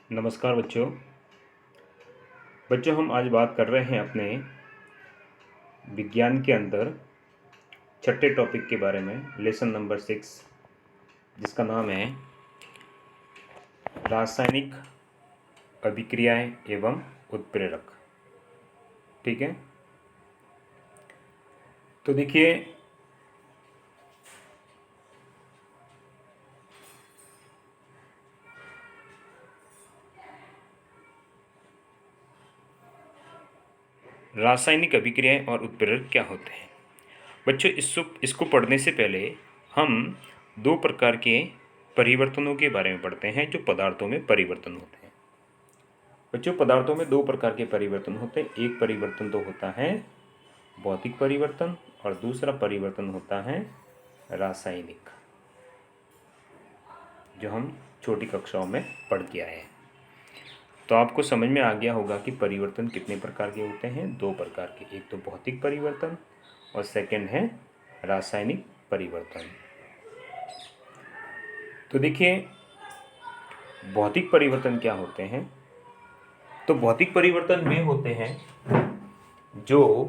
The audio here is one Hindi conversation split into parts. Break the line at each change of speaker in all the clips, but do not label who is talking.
नमस्कार बच्चों। हम आज बात कर रहे हैं अपने विज्ञान के अंदर छठे टॉपिक के बारे में, लेसन नंबर 6, जिसका नाम है रासायनिक अभिक्रियाएं एवं उत्प्रेरक। ठीक है, तो देखिए रासायनिक अभिक्रियाएं और उत्प्रेरक क्या होते हैं। बच्चों, इसको पढ़ने से पहले हम दो प्रकार के परिवर्तनों के बारे में पढ़ते हैं जो पदार्थों में परिवर्तन होते हैं। बच्चों, पदार्थों में दो प्रकार के परिवर्तन होते हैं। एक परिवर्तन तो होता है भौतिक परिवर्तन और दूसरा परिवर्तन होता है रासायनिक, जो हम छोटी कक्षाओं में पढ़ के आए हैं। तो आपको समझ में आ गया होगा कि परिवर्तन कितने प्रकार के होते हैं। दो प्रकार के, एक तो भौतिक परिवर्तन और सेकंड है रासायनिक परिवर्तन। तो देखिए भौतिक परिवर्तन क्या होते हैं। तो भौतिक परिवर्तन वे होते हैं जो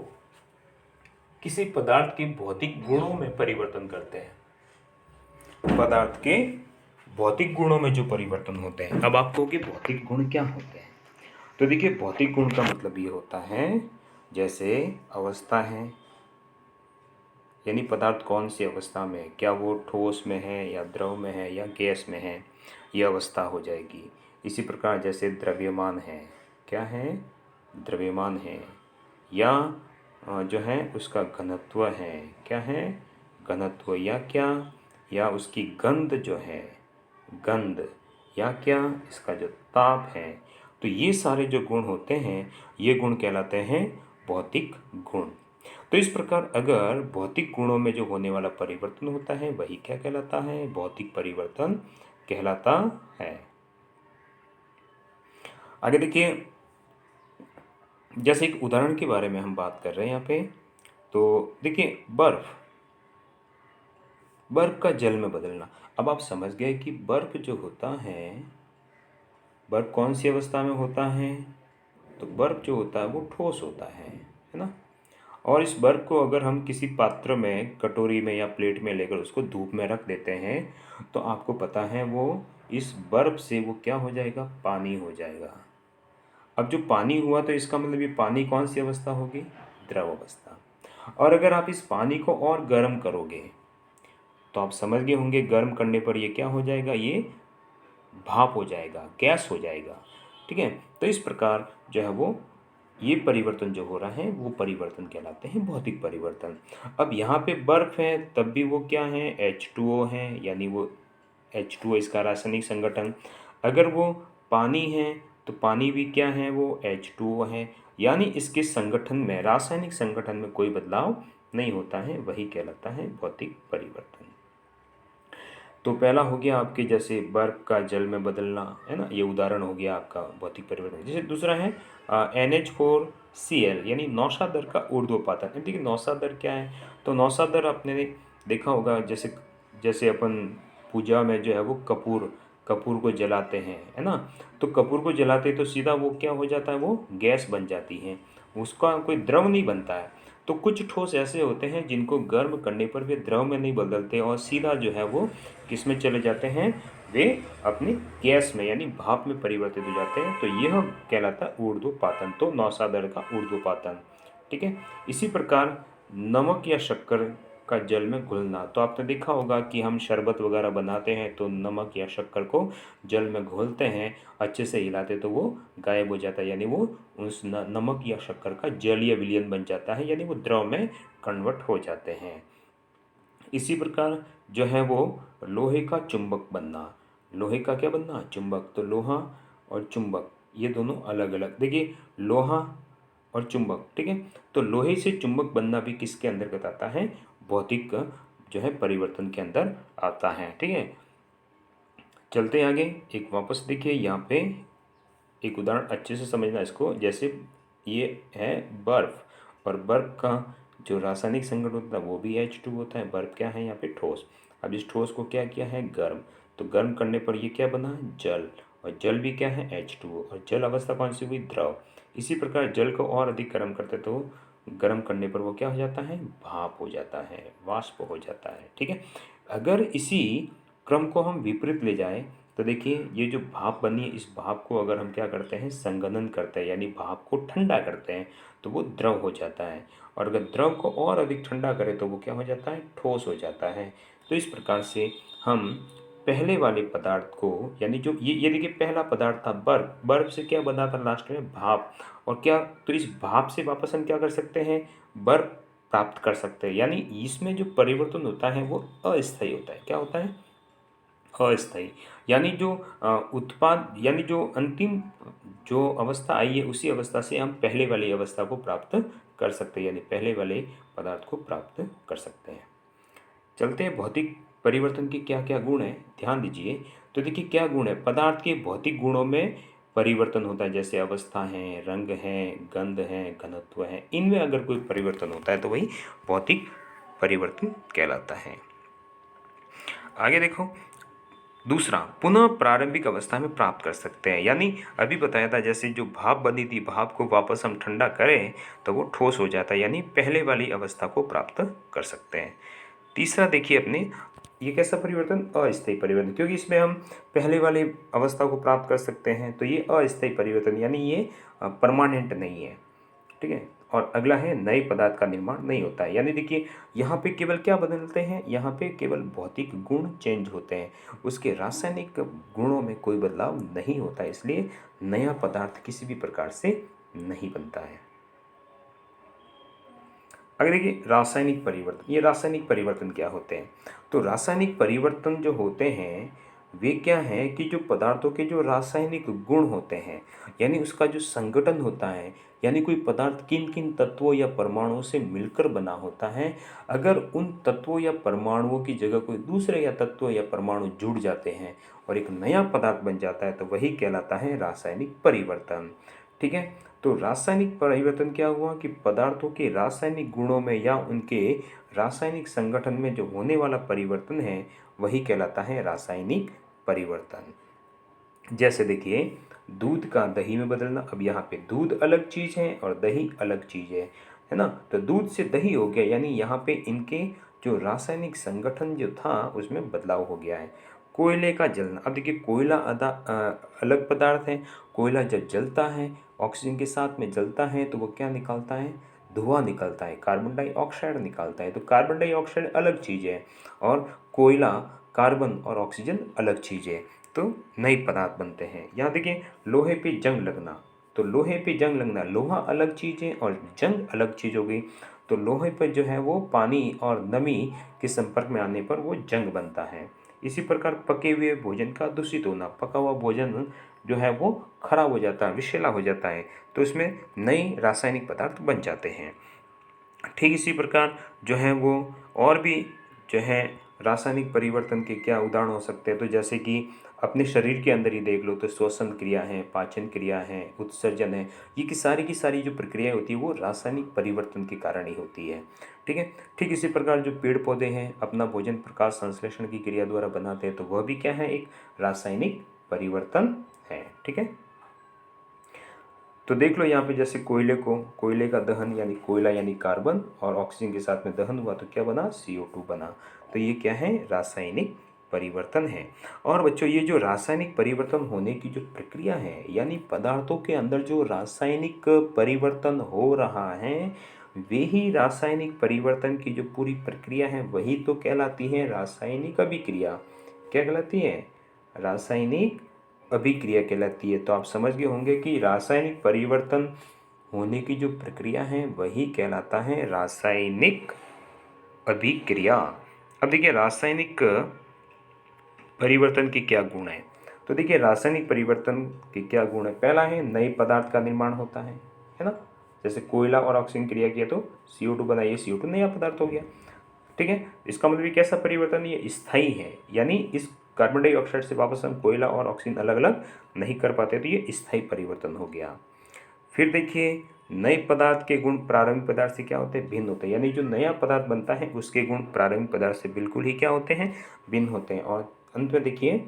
किसी पदार्थ के भौतिक गुणों में परिवर्तन करते हैं। पदार्थ के भौतिक गुणों में जो परिवर्तन होते हैं। अब आप कहोगे भौतिक गुण क्या होते हैं। तो देखिए भौतिक गुण का मतलब ये होता है जैसे अवस्था है, यानी पदार्थ कौन सी अवस्था में है, क्या वो ठोस में है या द्रव में है या गैस में है, ये अवस्था हो जाएगी। इसी प्रकार जैसे द्रव्यमान है, क्या है, द्रव्यमान है, या जो है उसका घनत्व है, क्या है, घनत्व, या क्या, या उसकी गंध जो है, गंध, या क्या इसका जो ताप है। तो ये सारे जो गुण होते हैं ये गुण कहलाते हैं भौतिक गुण। तो इस प्रकार अगर भौतिक गुणों में जो होने वाला परिवर्तन होता है वही क्या कहलाता है, भौतिक परिवर्तन कहलाता है। आगे देखिए, जैसे एक उदाहरण के बारे में हम बात कर रहे हैं यहाँ पे। तो देखिए बर्फ का जल में बदलना। अब आप समझ गए कि बर्फ जो होता है, बर्फ कौन सी अवस्था में होता है। तो बर्फ जो होता है वो ठोस होता है ना। और इस बर्फ को अगर हम किसी पात्र में, कटोरी में या प्लेट में लेकर उसको धूप में रख देते हैं तो आपको पता है वो इस बर्फ से वो क्या हो जाएगा, पानी हो जाएगा। अब जो पानी हुआ तो इसका मतलब ये पानी कौन सी अवस्था होगी, द्रव अवस्था। और अगर आप इस पानी को और गर्म करोगे तो आप समझ गए होंगे गर्म करने पर ये क्या हो जाएगा, ये भाप हो जाएगा, गैस हो जाएगा। ठीक है, तो इस प्रकार जो है वो ये परिवर्तन जो हो रहा है वो परिवर्तन कहलाते हैं भौतिक परिवर्तन। अब यहाँ पे बर्फ है तब भी वो क्या है, H2O है, यानी वो H2O इसका रासायनिक संगठन। अगर वो पानी है तो पानी भी क्या है, वो H2O है, यानी इसके संगठन में, रासायनिक संगठन में कोई बदलाव नहीं होता है, वही कहलाता है भौतिक परिवर्तन। तो पहला हो गया आपके जैसे बर्फ का जल में बदलना, है ना, ये उदाहरण हो गया आपका भौतिक परिवर्तन। जैसे दूसरा है NH4Cl, यानी नौशादर का ऊर्ध्वपातन। अब देखिए नौशादर क्या है। तो नौशादर आपने देखा होगा, जैसे जैसे अपन पूजा में जो है वो कपूर कपूर को जलाते हैं, है ना। तो कपूर को जलाते तो सीधा वो क्या हो जाता है, वो गैस बन जाती है, उसका कोई द्रव नहीं बनता है। तो कुछ ठोस ऐसे होते हैं जिनको गर्म करने पर वे द्रव में नहीं बदलते और सीधा जो है वो किस में चले जाते हैं, वे अपनी गैस में यानी भाप में परिवर्तित हो जाते हैं। तो यह कहलाता है ऊर्ध्वपातन। तो नौशादर का ऊर्ध्वपातन। ठीक है, इसी प्रकार नमक या शक्कर का जल में घुलना। तो आपने देखा होगा कि हम शरबत वगैरह बनाते हैं तो नमक या शक्कर को जल में घोलते हैं, अच्छे से हिलाते तो वो गायब हो जाता है, यानी वो उस नमक या शक्कर का जलीय विलयन बन जाता है, यानी वो द्रव में कन्वर्ट हो जाते हैं। इसी प्रकार जो है वो लोहे का चुंबक बनना। लोहे का क्या बनना, चुंबक। तो लोहा और चुंबक ये दोनों अलग अलग। देखिए लोहा और चुंबक, ठीक है। तो लोहे से चुंबक बनना भी किसके अंतर्गत आता है, भौतिक जो है परिवर्तन के अंदर आता है। ठीक है, चलते आगे। एक वापस देखिए यहाँ पे एक उदाहरण अच्छे से समझना इसको। जैसे ये है बर्फ, और बर्फ का जो रासायनिक संगठन होता है वो भी H2 होता है। बर्फ क्या है यहाँ पे, ठोस। अब इस ठोस को क्या किया है, गर्म। तो गर्म करने पर ये क्या बना, जल। और जल भी क्या है H2O, और जल अवस्था कौन सी हुई द्रव। इसी प्रकार जल को और अधिक गर्म करते तो गर्म करने पर वो क्या हो जाता है भाप हो जाता है, वाष्प हो जाता है। ठीक है, अगर इसी क्रम को हम विपरीत ले जाएं तो देखिए ये जो भाप बनी है इस भाप को अगर हम क्या करते हैं संघनन करते हैं यानी भाप को ठंडा करते हैं तो वो द्रव हो जाता है, और अगर द्रव को और अधिक ठंडा करें तो वो क्या हो जाता है ठोस हो जाता है। तो इस प्रकार से हम पहले वाले पदार्थ को यानी जो ये देखिए पहला पदार्थ था बर्फ, बर्फ से क्या बना था लास्ट में भाप, और क्या तो इस भाप से वापस हम क्या कर सकते हैं बर्फ प्राप्त कर सकते हैं। यानी इसमें जो परिवर्तन होता है वो अस्थायी होता है। क्या होता है अस्थायी, यानी जो उत्पाद यानी जो अंतिम जो अवस्था आई है उसी अवस्था से हम पहले वाली अवस्था को प्राप्त कर सकते हैं, यानी पहले वाले पदार्थ को प्राप्त कर सकते हैं। चलते हैं भौतिक परिवर्तन के क्या क्या गुण हैं, ध्यान दीजिए। तो देखिए क्या गुण है, पदार्थ के भौतिक गुणों में परिवर्तन होता है, जैसे अवस्था है, रंग है, गंध है, घनत्व है, इनमें अगर कोई परिवर्तन होता है तो वही भौतिक परिवर्तन कहलाता है। आगे देखो, दूसरा पुनः प्रारंभिक अवस्था में प्राप्त कर सकते हैं, यानी अभी बताया था जैसे जो भाप बनी थी भाप को वापस हम ठंडा करें तो वो ठोस हो जाता है, यानी पहले वाली अवस्था को प्राप्त कर सकते हैं। तीसरा देखिए अपने ये कैसा परिवर्तन अस्थायी परिवर्तन, क्योंकि इसमें हम पहले वाली अवस्था को प्राप्त कर सकते हैं तो ये अस्थायी परिवर्तन यानी ये परमानेंट नहीं है। ठीक है, और अगला है नए पदार्थ का निर्माण नहीं होता है, यानी देखिए यहाँ पे केवल क्या बदलते हैं, यहाँ पे केवल भौतिक गुण चेंज होते हैं, उसके रासायनिक गुणों में कोई बदलाव नहीं होता है, इसलिए नया पदार्थ किसी भी प्रकार से नहीं बनता है। अगर देखिए रासायनिक परिवर्तन, ये रासायनिक परिवर्तन क्या होते हैं, तो रासायनिक परिवर्तन जो होते हैं वे क्या हैं कि जो पदार्थों के जो रासायनिक गुण होते हैं यानी उसका जो संगठन होता है, यानी कोई पदार्थ किन किन तत्वों या परमाणुओं से मिलकर बना होता है, अगर उन तत्वों या परमाणुओं की जगह कोई दूसरे या तत्व या परमाणु जुड़ जाते हैं और एक नया पदार्थ बन जाता है तो वही कहलाता है रासायनिक परिवर्तन। ठीक है, तो रासायनिक परिवर्तन क्या हुआ कि पदार्थों के रासायनिक गुणों में या उनके रासायनिक संगठन में जो होने वाला परिवर्तन है वही कहलाता है रासायनिक परिवर्तन। जैसे देखिए दूध का दही में बदलना, अब यहाँ पे दूध अलग चीज़ है और दही अलग चीज़ है ना, तो दूध से दही हो गया, यानी यहाँ पे इनके जो रासायनिक संगठन जो था उसमें बदलाव हो गया है। कोयले का जलना, अब देखिए कोयला अलग पदार्थ है, कोयला जब जलता है ऑक्सीजन के साथ में जलता है तो वो क्या निकालता है धुआं निकलता है, कार्बन डाइऑक्साइड निकालता है, तो कार्बन डाइऑक्साइड अलग चीज़ है और कोयला कार्बन और ऑक्सीजन अलग चीज़ है, तो नए पदार्थ बनते हैं। यहाँ देखिए लोहे पे जंग लगना, तो लोहे पे जंग लगना, लोहा अलग चीज़ है और जंग अलग चीज़ हो गई, तो लोहे पर जो है वो पानी और नमी के संपर्क में आने पर वो जंग बनता है। इसी प्रकार पके हुए भोजन का दूषित होना, पका हुआ भोजन जो है वो खराब हो जाता है, विषैला हो जाता है, तो इसमें नए रासायनिक पदार्थ बन जाते हैं। ठीक इसी प्रकार जो है वो और भी जो है रासायनिक परिवर्तन के क्या उदाहरण हो सकते हैं, तो जैसे कि अपने शरीर के अंदर ही देख लो तो श्वसन क्रिया है, पाचन क्रिया है, उत्सर्जन है, ये की सारी जो प्रक्रियाएं होती है वो रासायनिक परिवर्तन के कारण ही होती है। ठीक है, ठीक इसी प्रकार जो पेड़ पौधे हैं अपना भोजन प्रकाश संश्लेषण की क्रिया द्वारा बनाते हैं तो वह भी क्या है एक रासायनिक परिवर्तन है। ठीक है, तो देख लो यहाँ पे जैसे कोयले का दहन यानी कोयला यानी कार्बन और ऑक्सीजन के साथ में दहन हुआ तो क्या बना CO2 बना, तो ये क्या है रासायनिक परिवर्तन है। और बच्चों ये जो रासायनिक परिवर्तन होने की जो प्रक्रिया है यानी पदार्थों के अंदर जो रासायनिक परिवर्तन हो रहा है वे ही रासायनिक परिवर्तन की जो पूरी प्रक्रिया है वही तो कहलाती है रासायनिक अभिक्रिया। क्या कहलाती है रासायनिक अभिक्रिया कहलाती है। तो आप समझ गए होंगे कि रासायनिक परिवर्तन होने की जो प्रक्रिया है वही कहलाता है रासायनिक अभिक्रिया। अब देखिए रासायनिक परिवर्तन के क्या गुण हैं, तो देखिए रासायनिक परिवर्तन के क्या गुण है, पहला है नए पदार्थ का निर्माण होता है ना, जैसे कोयला और ऑक्सीजन क्रिया किया तो CO2 बनाइए, CO2 नया पदार्थ हो गया। ठीक है, इसका मतलब ये कैसा परिवर्तन, ये स्थायी है, यानी इस कार्बन डाइऑक्साइड से वापस हम कोयला और ऑक्सीजन अलग अलग नहीं कर पाते, तो ये स्थायी परिवर्तन हो गया। फिर देखिए नए पदार्थ के गुण प्रारंभिक पदार्थ से क्या होते हैं भिन्न होते हैं, यानी जो नया पदार्थ बनता है उसके गुण प्रारंभिक पदार्थ से बिल्कुल ही क्या होते हैं भिन्न होते हैं। और अंत में देखिए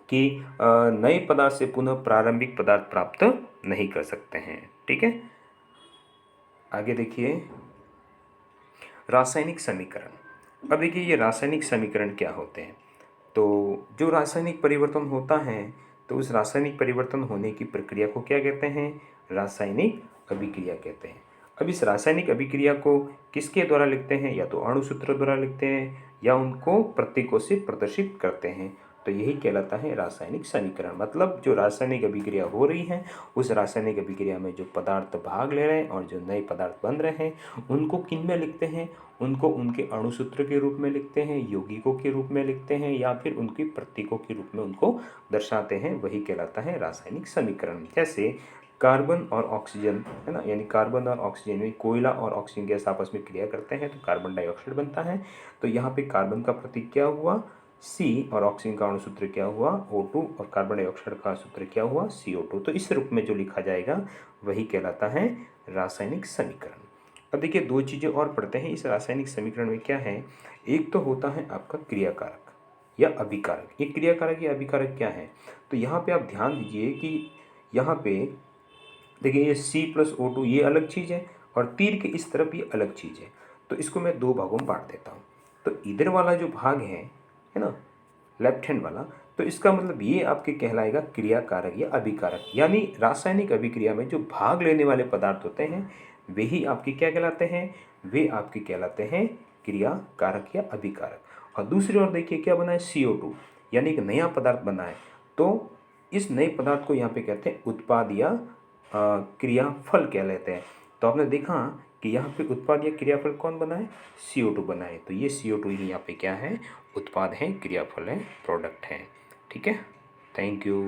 कि नए पदार्थ से पुनः प्रारंभिक पदार्थ प्राप्त नहीं कर सकते हैं। ठीक है, आगे देखिए रासायनिक समीकरण। अब देखिए ये रासायनिक समीकरण क्या होते हैं। तो जो रासायनिक परिवर्तन होता है तो उस रासायनिक परिवर्तन होने की प्रक्रिया को क्या कहते हैं, रासायनिक अभिक्रिया कहते हैं। अब इस रासायनिक अभिक्रिया को किसके द्वारा लिखते हैं, या तो अणुसूत्र द्वारा लिखते हैं या उनको प्रतीकों से प्रदर्शित करते हैं। तो यही कहलाता है रासायनिक समीकरण। मतलब जो रासायनिक अभिक्रिया हो रही है उस रासायनिक अभिक्रिया में जो पदार्थ भाग ले रहे हैं और जो नए पदार्थ बन रहे हैं उनको किन में लिखते हैं, उनको उनके अणुसूत्र के रूप में लिखते हैं, यौगिकों के रूप में लिखते हैं, या फिर उनकी प्रतीकों के रूप में उनको दर्शाते हैं। वही कहलाता है रासायनिक समीकरण। जैसे कार्बन और ऑक्सीजन है ना, यानी कार्बन और ऑक्सीजन में कोयला और ऑक्सीजन गैस आपस में क्रिया करते हैं तो कार्बन डाइऑक्साइड बनता है। तो यहाँ पे कार्बन का प्रतीक क्या हुआ, C, और ऑक्सीजन का अणुसूत्र क्या हुआ, O2, और कार्बन डाइऑक्साइड का सूत्र क्या हुआ, CO2। तो इस रूप में जो लिखा जाएगा वही कहलाता है रासायनिक समीकरण। अब देखिए दो चीज़ें और पढ़ते हैं इस रासायनिक समीकरण में क्या है। एक तो होता है आपका क्रियाकारक या अभिकारक। ये क्रियाकारक या अभिकारक क्या है, तो यहाँ पे आप ध्यान दीजिए कि यहाँ पे देखिए ये C+O2 ये अलग चीज़ है और तीर के इस तरफ ये अलग चीज़ है। तो इसको मैं दो भागों में बांट देता हूँ। तो इधर वाला जो भाग है ना, लेफ्ट हैंड वाला, तो इसका मतलब ये आपके कहलाएगा क्रियाकारक या अभिकारक। यानी रासायनिक अभिक्रिया में जो भाग लेने वाले पदार्थ होते हैं वे ही आपके क्या कहलाते हैं, वे आपके कहलाते हैं क्रियाकारक या अभिकारक। और दूसरी ओर देखिए क्या बना है, CO2, यानी एक नया पदार्थ बना है। तो इस नए पदार्थ को यहाँ पे कहते हैं उत्पाद या क्रियाफल कह लेते हैं। तो आपने देखा कि यहाँ पे उत्पाद या क्रियाफल कौन बना है, CO2 बना है। तो ये CO2 ही यहाँ पे क्या है, उत्पाद है, क्रियाफल है, प्रोडक्ट है। ठीक है, थैंक यू।